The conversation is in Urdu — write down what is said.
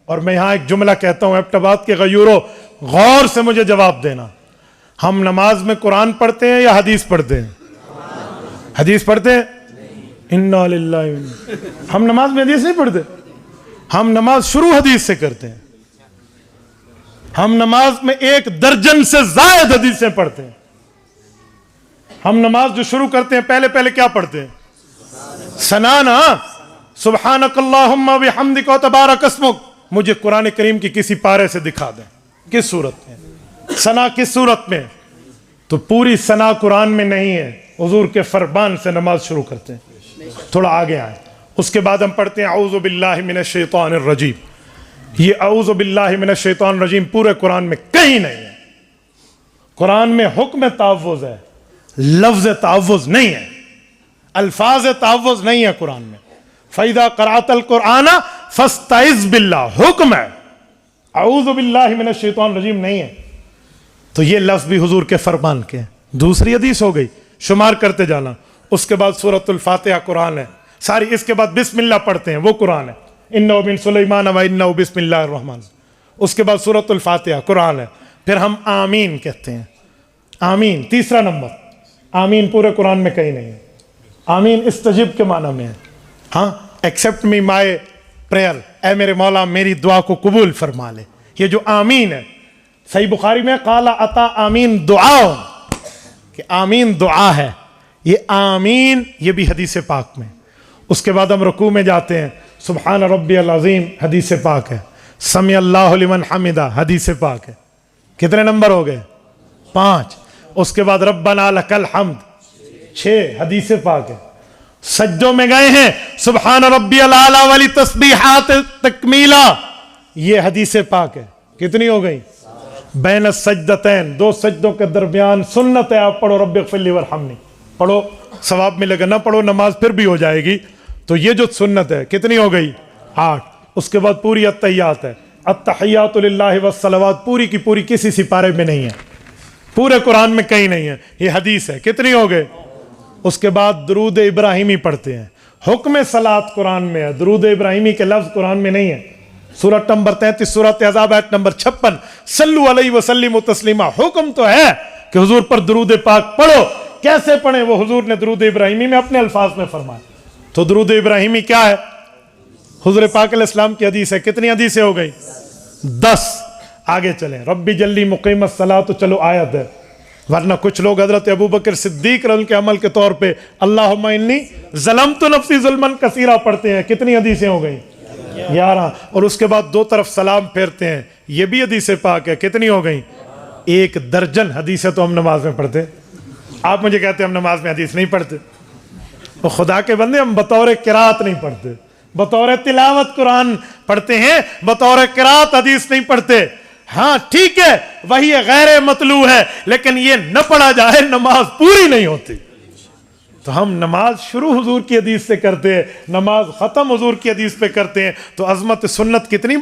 اور میں یہاں ایک جملہ کہتا ہوں ایبٹ آباد کے غیوروں، غور سے مجھے جواب دینا، ہم نماز میں قرآن پڑھتے ہیں یا حدیث پڑھتے ہیں؟ حدیث پڑھتے ہیں؟ انا للہ، ہم نماز میں حدیث نہیں پڑھتے، ہم نماز شروع حدیث سے کرتے ہیں، ہم نماز میں 1 درجن سے زائد حدیثیں پڑھتے ہیں۔ ہم نماز جو شروع کرتے ہیں پہلے کیا پڑھتے ہیں؟ ثنا نا، سبحانک اللہم و بحمدک و تبارک اسمک۔ مجھے قرآن کریم کی کسی پارے سے دکھا دیں کس صورت میں ثنا، کس صورت میں؟ تو پوری ثنا قرآن میں نہیں ہے، حضور کے فرمان سے نماز شروع کرتے ہیں۔ تھوڑا آگے آئیں، اس کے بعد ہم پڑھتے ہیں اعوذ باللہ من الشیطان الرجیم۔ یہ اعوذ باللہ من الشیطان الرجیم پورے قرآن میں کہیں نہیں ہے۔ قرآن میں حکم تعوذ ہے، لفظ تعوذ نہیں ہے، الفاظ تعوذ نہیں ہے قرآن میں۔ فَإِذَا قَرَأْتَ الْقُرْآنَ فَاسْتَعِذْ بِاللَّهِ، حکم ہے، اعوذ باللہ من الشیطان الرجیم نہیں ہے۔ تو یہ لفظ بھی حضور کے فرمان کے ہیں۔ دوسری حدیث ہو گئی، شمار کرتے جانا۔ اس کے بعد سورۃ الفاتحہ قرآن ہے ساری، اس کے بعد بسم اللہ پڑھتے ہیں وہ قرآن ہے، اِنَّهُ مِن سُلَيْمَانَ وَإِنَّهُ بسم اللہ الرحمن۔ اس کے بعد سورۃ الفاتحہ قرآن ہے۔ پھر ہم آمین کہتے ہیں، آمین تیسرا نمبر۔ آمین پورے قرآن میں کہیں نہیں ہے۔ آمین استجب کے معنی میں ہے، ہاں، ایکسپٹ می مائی پریئر، اے میرے مولا میری دعا کو قبول فرما لے۔ یہ جو آمین ہے، صحیح بخاری میں قال اتا آمین دعا، کہ آمین دعا ہے، یہ آمین یہ بھی حدیث پاک میں۔ اس کے بعد ہم رکوع میں جاتے ہیں، سبحان ربی العظیم حدیث پاک ہے، سمع اللہ لمن حمدہ حدیث پاک ہے۔ کتنے نمبر ہو گئے؟ 5۔ اس کے بعد ربنا لک الحمد 6 حدیث پاک ہے۔ سجدوں میں گئے ہیں، سبحان ربی الاعلی والی تسبیحات تکمیلا، یہ حدیث پاک ہے۔ کتنی ہو گئی؟ بین السجدتین، 2 سجدوں کے درمیان سنت ہے، آپ پڑھو رب اغفر لی وارحمنی، پڑھو ثواب ملے گا، نہ پڑھو نماز پھر بھی ہو جائے گی۔ تو یہ جو سنت ہے کتنی ہو گئی؟ 8۔ اس کے بعد پوری التحیات ہے، التحیات للہ والصلوات، پوری کی پوری کسی سپارے میں نہیں ہے، پورے قرآن میں کہیں نہیں ہے، یہ حدیث ہے۔ کتنی ہو گئے؟ اس کے بعد درود ابراہیمی پڑھتے ہیں، حکم صلاۃ قرآن میں ہے، درود ابراہیمی کے لفظ قرآن میں نہیں ہے۔ سورۃ نمبر 33 سورۃ احزاب آیت نمبر 56، صلو علیہ وسلم تسلیما، حکم تو ہے کہ حضور پر درود پاک پڑھو۔ کیسے پڑھیں؟ وہ حضور نے درود ابراہیمی میں اپنے الفاظ میں فرمایا۔ تو درود ابراہیمی کیا ہے؟ حضور پاک علیہ السلام کی حدیث ہے۔ کتنی حدیثیں ہو گئی؟ 10۔ آگے چلیں، ربی جلی مقیم الصلاۃ، تو چلو آیت ہے، ورنہ کچھ لوگ حضرت ابوبکر صدیق رضی اللہ عنہ کے عمل کے طور پہ اللہم انی ظلمت نفسی ظلما کثیرا پڑھتے ہیں۔ کتنی حدیثیں ہو گئی؟ 11۔ اور اس کے بعد 2 طرف سلام پھیرتے ہیں، یہ بھی حدیث پاک ہے۔ کتنی ہو گئی؟ 1 درجن حدیثیں تو ہم نماز میں پڑھتے ہیں۔ آپ مجھے کہتے ہیں ہم نماز میں حدیث نہیں پڑھتے، تو خدا کے بندے ہم بطور قرات نہیں پڑھتے، بطور تلاوت قرآن پڑھتے ہیں، بطور قرات حدیث نہیں پڑھتے۔ ہاں ٹھیک ہے، وہی غیر مطلوع ہے، لیکن یہ نہ پڑھا جائے نماز پوری نہیں ہوتی۔ تو ہم نماز شروع حضور کی حدیث سے کرتے ہیں، نماز ختم حضور کی حدیث پہ کرتے ہیں، تو عظمت سنت کتنی